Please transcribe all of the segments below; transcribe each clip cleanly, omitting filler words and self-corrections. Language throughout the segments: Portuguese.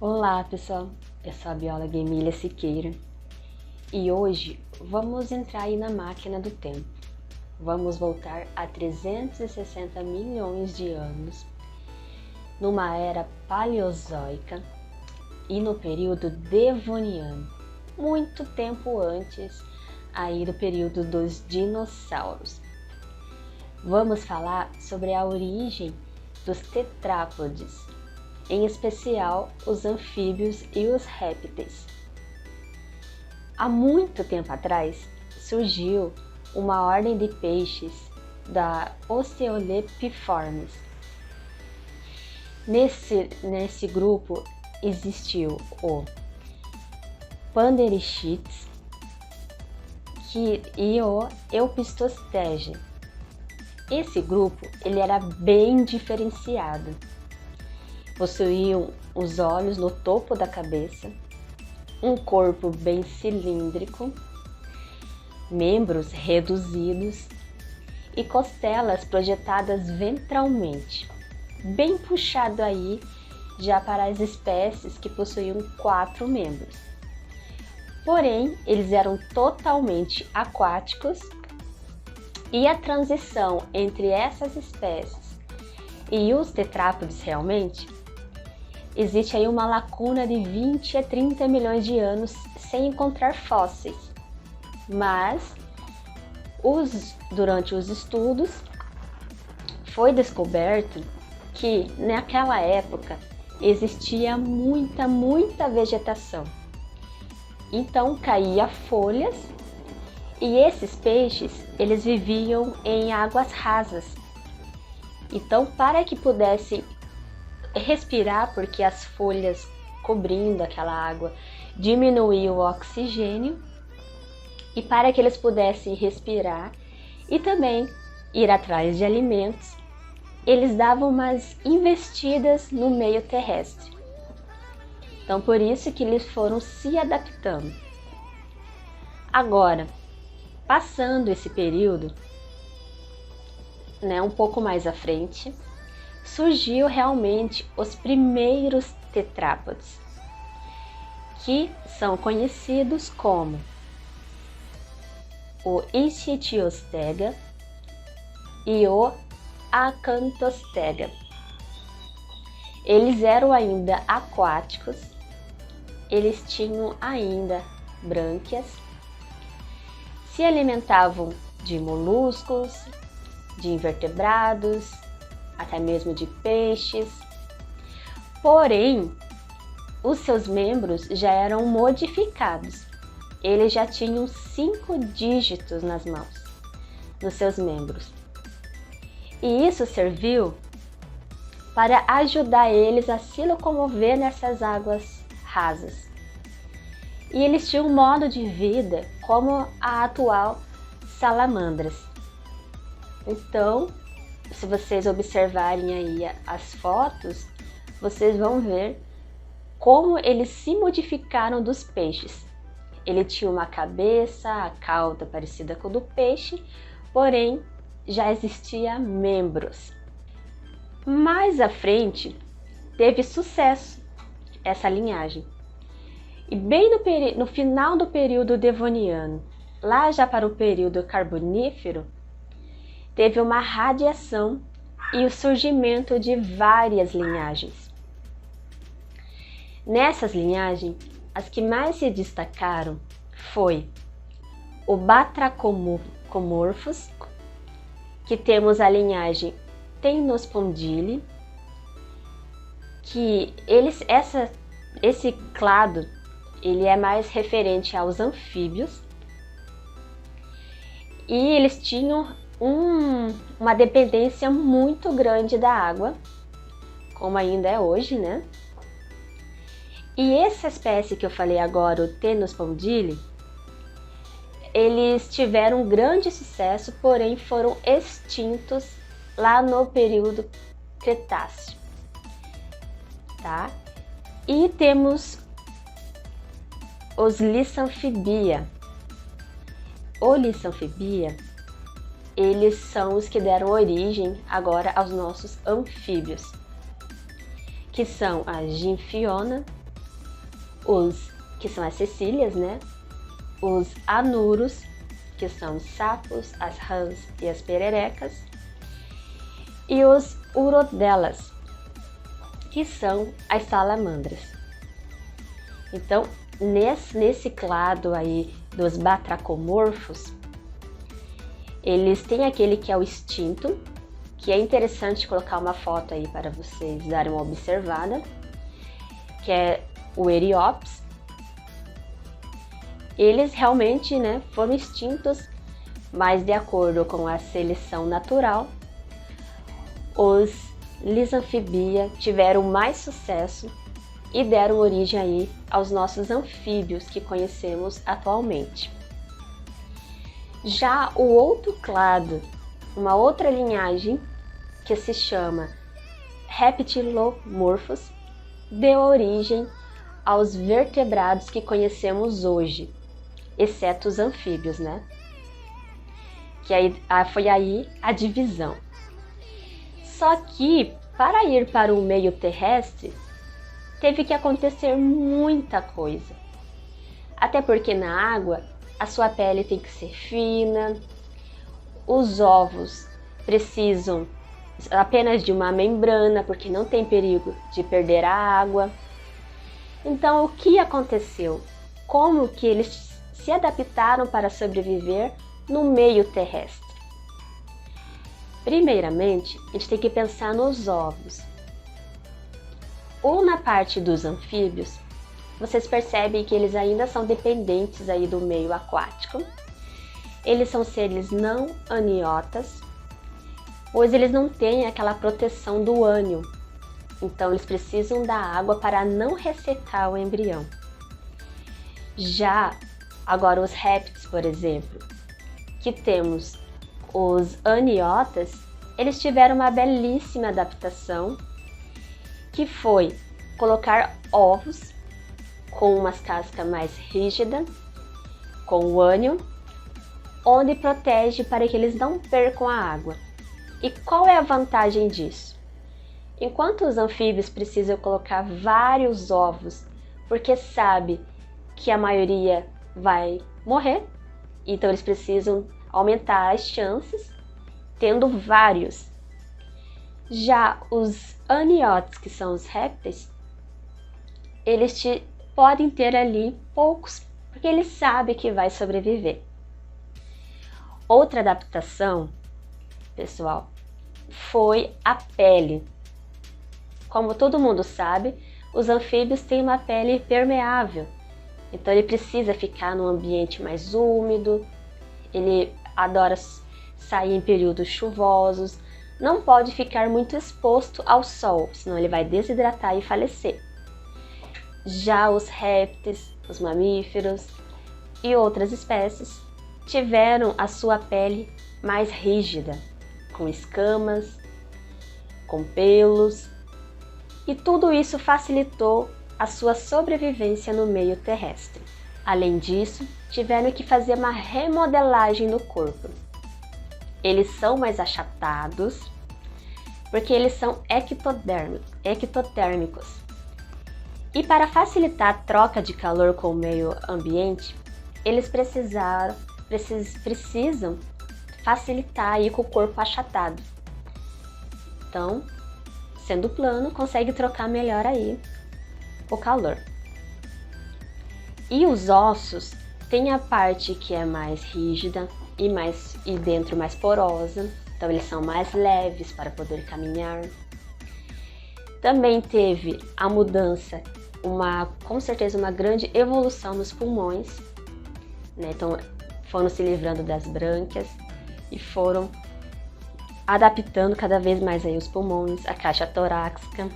Olá pessoal, eu sou a bióloga Emília Siqueira e hoje vamos entrar aí na máquina do tempo. Vamos voltar a 360 milhões de anos, numa era paleozoica e no período devoniano, muito tempo antes aí do período dos dinossauros. Vamos falar sobre a origem dos tetrápodes, em especial os anfíbios e os répteis. Há muito tempo atrás surgiu uma ordem de peixes da Osteolepiformes. Nesse grupo existiu o Panderichthys e o Eupistostege. Esse grupo ele era bem diferenciado. Possuíam os olhos no topo da cabeça, um corpo bem cilíndrico, membros reduzidos e costelas projetadas ventralmente, bem puxado aí já para as espécies que possuíam 4 membros. Porém, eles eram totalmente aquáticos e a transição entre essas espécies e os tetrápodes realmente, existe aí uma lacuna de 20 a 30 milhões de anos sem encontrar fósseis, mas durante os estudos foi descoberto que naquela época existia muita vegetação. Então caía folhas e esses peixes eles viviam em águas rasas. Então para que pudessem respirar, porque as folhas cobrindo aquela água diminuíam o oxigênio, e para que eles pudessem respirar e também ir atrás de alimentos, eles davam umas investidas no meio terrestre. Então por isso que eles foram se adaptando. Agora, passando esse período, um pouco mais à frente, surgiu realmente os primeiros tetrápodes, que são conhecidos como o Ichthyostega e o Acanthostega. Eles eram ainda aquáticos, eles tinham ainda brânquias, se alimentavam de moluscos, de invertebrados, até mesmo de peixes. Porém, os seus membros já eram modificados. Eles já tinham 5 dígitos nas mãos, nos seus membros. E isso serviu para ajudar eles a se locomover nessas águas rasas. E eles tinham um modo de vida como a atual salamandras. Então, se vocês observarem aí as fotos, vocês vão ver como eles se modificaram dos peixes. Ele tinha uma cabeça, a cauda parecida com a do peixe, porém já existia membros. Mais à frente, teve sucesso essa linhagem. E bem no final do período devoniano, lá já para o período carbonífero, teve uma radiação e o surgimento de várias linhagens. Nessas linhagens, as que mais se destacaram foi o Batrachomorphus, que temos a linhagem Temnospondyli, que esse clado ele é mais referente aos anfíbios, e eles tinham uma dependência muito grande da água, como ainda é hoje, né? E essa espécie que eu falei agora, o Temnospondyli, eles tiveram um grande sucesso, porém foram extintos lá no período Cretáceo, tá? E temos os Lissamphibia. O Lissamphibia, eles são os que deram origem agora aos nossos anfíbios, que são a Gymphiona os que são as cecílias, né? Os anuros, que são os sapos, as rãs e as pererecas, e os urodelas, que são as salamandras. Então, nesse clado aí dos batracomorfos, eles têm aquele que é o extinto, que é interessante colocar uma foto aí para vocês darem uma observada, que é o Eriops. Eles realmente, né, foram extintos, mas de acordo com a seleção natural, os Lisanfibia tiveram mais sucesso e deram origem aí aos nossos anfíbios que conhecemos atualmente. Já o outro clado, uma outra linhagem que se chama Reptilomorphos, deu origem aos vertebrados que conhecemos hoje, exceto os anfíbios, né? Que aí, foi aí a divisão. Só que, para ir para o meio terrestre, teve que acontecer muita coisa. Até porque na água, a sua pele tem que ser fina, os ovos precisam apenas de uma membrana, porque não tem perigo de perder a água. Então, o que aconteceu? Como que eles se adaptaram para sobreviver no meio terrestre? Primeiramente, a gente tem que pensar nos ovos. Ou na parte dos anfíbios, vocês percebem que eles ainda são dependentes aí do meio aquático. Eles são seres não aniotas, pois eles não têm aquela proteção do ânio. Então, eles precisam da água para não ressecar o embrião. Já agora os répteis, por exemplo, que temos os aniotas, eles tiveram uma belíssima adaptação, que foi colocar ovos com umas cascas mais rígidas, com o ânio, onde protege para que eles não percam a água. E qual é a vantagem disso? Enquanto os anfíbios precisam colocar vários ovos, porque sabe que a maioria vai morrer, então eles precisam aumentar as chances, tendo vários. Já os aniotes, que são os répteis, eles podem ter ali poucos, porque eles sabem que vai sobreviver. Outra adaptação, pessoal, foi a pele. Como todo mundo sabe, os anfíbios têm uma pele permeável, então ele precisa ficar num ambiente mais úmido, ele adora sair em períodos chuvosos, não pode ficar muito exposto ao sol, senão ele vai desidratar e falecer. Já os répteis, os mamíferos e outras espécies tiveram a sua pele mais rígida, com escamas, com pelos, e tudo isso facilitou a sua sobrevivência no meio terrestre. Além disso, tiveram que fazer uma remodelagem no corpo. Eles são mais achatados, porque eles são ectotérmicos. E para facilitar a troca de calor com o meio ambiente, eles precisam facilitar aí com o corpo achatado. Então, sendo plano, consegue trocar melhor aí o calor. E os ossos têm a parte que é mais rígida e dentro mais porosa, então eles são mais leves para poder caminhar. Também teve a mudança, com certeza uma grande evolução nos pulmões, né? Então foram se livrando das brânquias e foram adaptando cada vez mais aí os pulmões, a caixa torácica.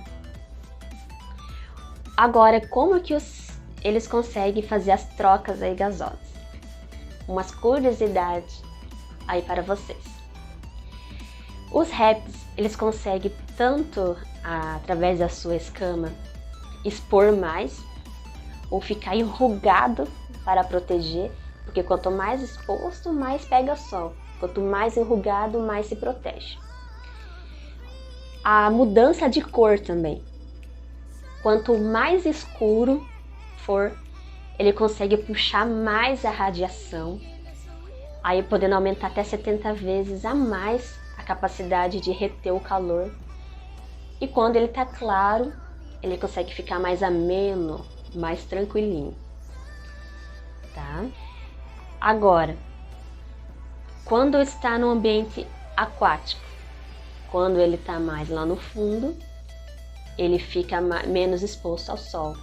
Agora, como que eles conseguem fazer as trocas aí gasosas? Umas curiosidades aí para vocês. Os répteis, eles conseguem tanto através da sua escama expor mais ou ficar enrugado para proteger, porque quanto mais exposto, mais pega sol. Quanto mais enrugado, mais se protege. A mudança de cor também. Quanto mais escuro for, ele consegue puxar mais a radiação, aí podendo aumentar até 70 vezes a mais a capacidade de reter o calor. E quando ele está claro, ele consegue ficar mais ameno, mais tranquilinho, tá? Agora, quando está no ambiente aquático, quando ele está mais lá no fundo, ele fica menos exposto ao sol.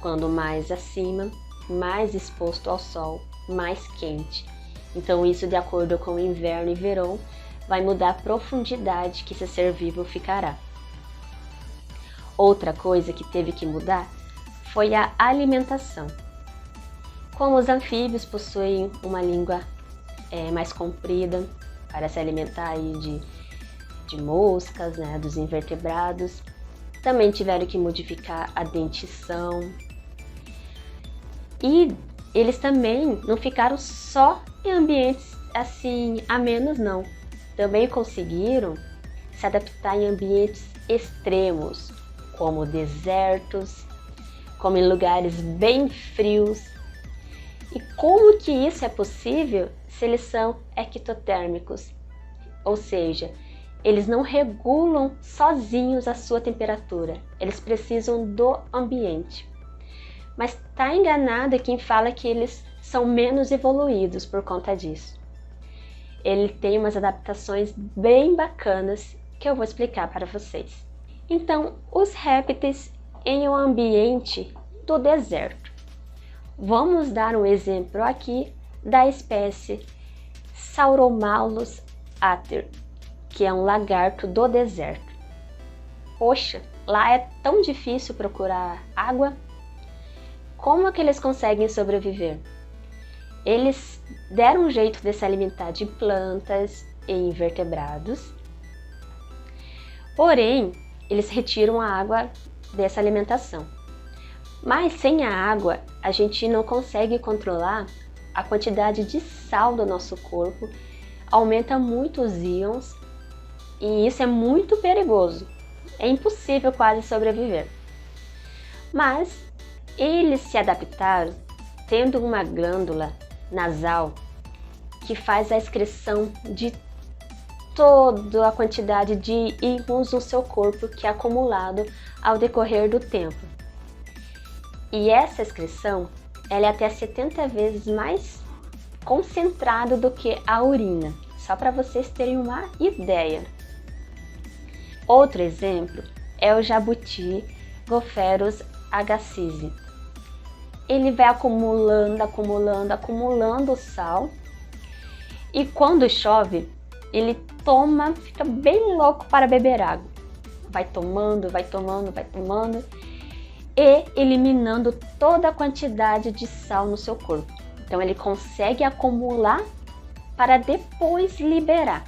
Quando mais acima, mais exposto ao sol, mais quente. Então isso, de acordo com o inverno e verão, vai mudar a profundidade que esse ser vivo ficará. Outra coisa que teve que mudar foi a alimentação. Como os anfíbios possuem uma língua mais comprida para se alimentar aí de moscas, né, dos invertebrados, também tiveram que modificar a dentição. E eles também não ficaram só em ambientes assim amenos, não. Também conseguiram se adaptar em ambientes extremos, como desertos, como em lugares bem frios. E como que isso é possível se eles são ectotérmicos? Ou seja, eles não regulam sozinhos a sua temperatura, eles precisam do ambiente. Mas está enganado quem fala que eles são menos evoluídos por conta disso. Ele tem umas adaptações bem bacanas que eu vou explicar para vocês. Então, os répteis em um ambiente do deserto. Vamos dar um exemplo aqui da espécie Sauromalus ater, que é um lagarto do deserto. Poxa, lá é tão difícil procurar água. Como é que eles conseguem sobreviver? Eles deram um jeito de se alimentar de plantas e invertebrados, porém, eles retiram a água dessa alimentação. Mas sem a água, a gente não consegue controlar a quantidade de sal do nosso corpo, aumenta muito os íons e isso é muito perigoso. É impossível quase sobreviver. Mas eles se adaptaram tendo uma glândula nasal que faz a excreção de toda a quantidade de íons no seu corpo que é acumulado ao decorrer do tempo. E essa excreção ela é até 70 vezes mais concentrada do que a urina, só para vocês terem uma ideia. Outro exemplo é o jabuti Gopherus agassiz. Ele vai acumulando o sal e quando chove, ele fica bem louco para beber água. Vai tomando e eliminando toda a quantidade de sal no seu corpo. Então ele consegue acumular para depois liberar.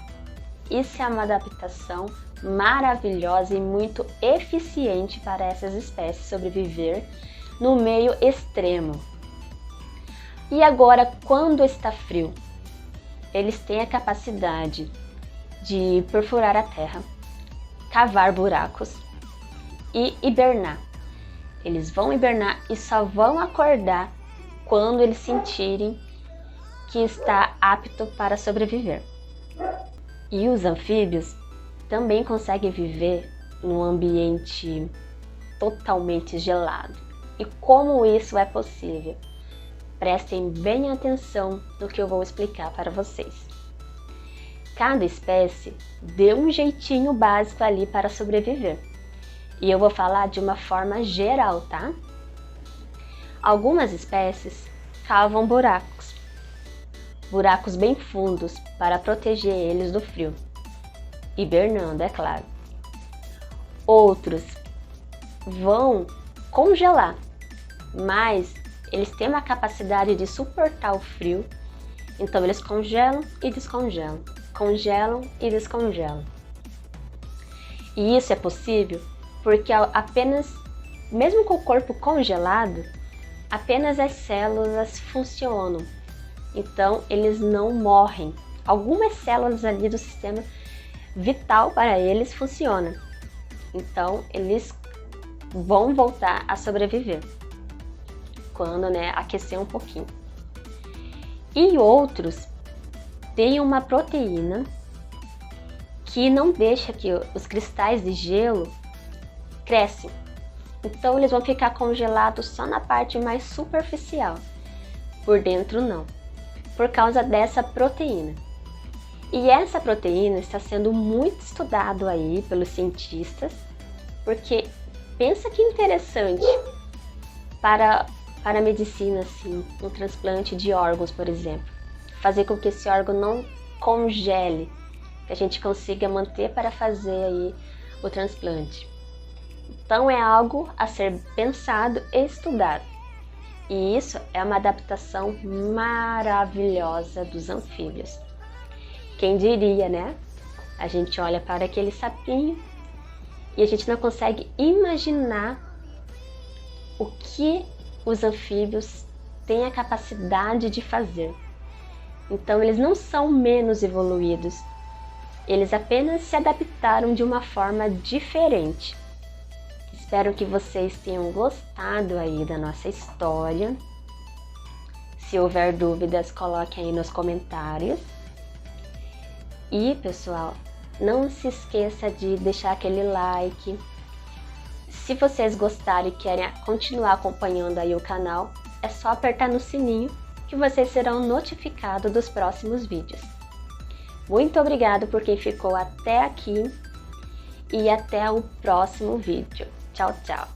Isso é uma adaptação maravilhosa e muito eficiente para essas espécies sobreviver no meio extremo. E agora, quando está frio, eles têm a capacidade de perfurar a terra, cavar buracos e hibernar. Eles vão hibernar e só vão acordar quando eles sentirem que está apto para sobreviver. E os anfíbios também conseguem viver num ambiente totalmente gelado. E como isso é possível? Prestem bem atenção no que eu vou explicar para vocês. Cada espécie deu um jeitinho básico ali para sobreviver. E eu vou falar de uma forma geral, tá? Algumas espécies cavam buracos bem fundos para proteger eles do frio, hibernando, é claro. Outros vão congelar, mas eles têm uma capacidade de suportar o frio, então eles congelam e descongelam, congelam e descongelam. E isso é possível porque mesmo com o corpo congelado, apenas as células funcionam. Então eles não morrem. Algumas células ali do sistema vital para eles funcionam. Então eles vão voltar a sobreviver. quando, né, aquecer um pouquinho. E outros têm uma proteína que não deixa que os cristais de gelo crescem. Então eles vão ficar congelados só na parte mais superficial, por dentro não, por causa dessa proteína. E essa proteína está sendo muito estudado aí pelos cientistas, porque pensa que interessante para a medicina, assim, um transplante de órgãos, por exemplo. Fazer com que esse órgão não congele, que a gente consiga manter para fazer aí o transplante. Então é algo a ser pensado e estudado. E isso é uma adaptação maravilhosa dos anfíbios. Quem diria, né? A gente olha para aquele sapinho e a gente não consegue imaginar o que os anfíbios têm a capacidade de fazer. Então eles não são menos evoluídos, eles apenas se adaptaram de uma forma diferente. Espero que vocês tenham gostado aí da nossa história. Se houver dúvidas, coloque aí nos comentários. E, pessoal, não se esqueça de deixar aquele like. Se vocês gostarem e querem continuar acompanhando aí o canal, é só apertar no sininho que vocês serão notificados dos próximos vídeos. Muito obrigado por quem ficou até aqui e até o próximo vídeo. Tchau, tchau!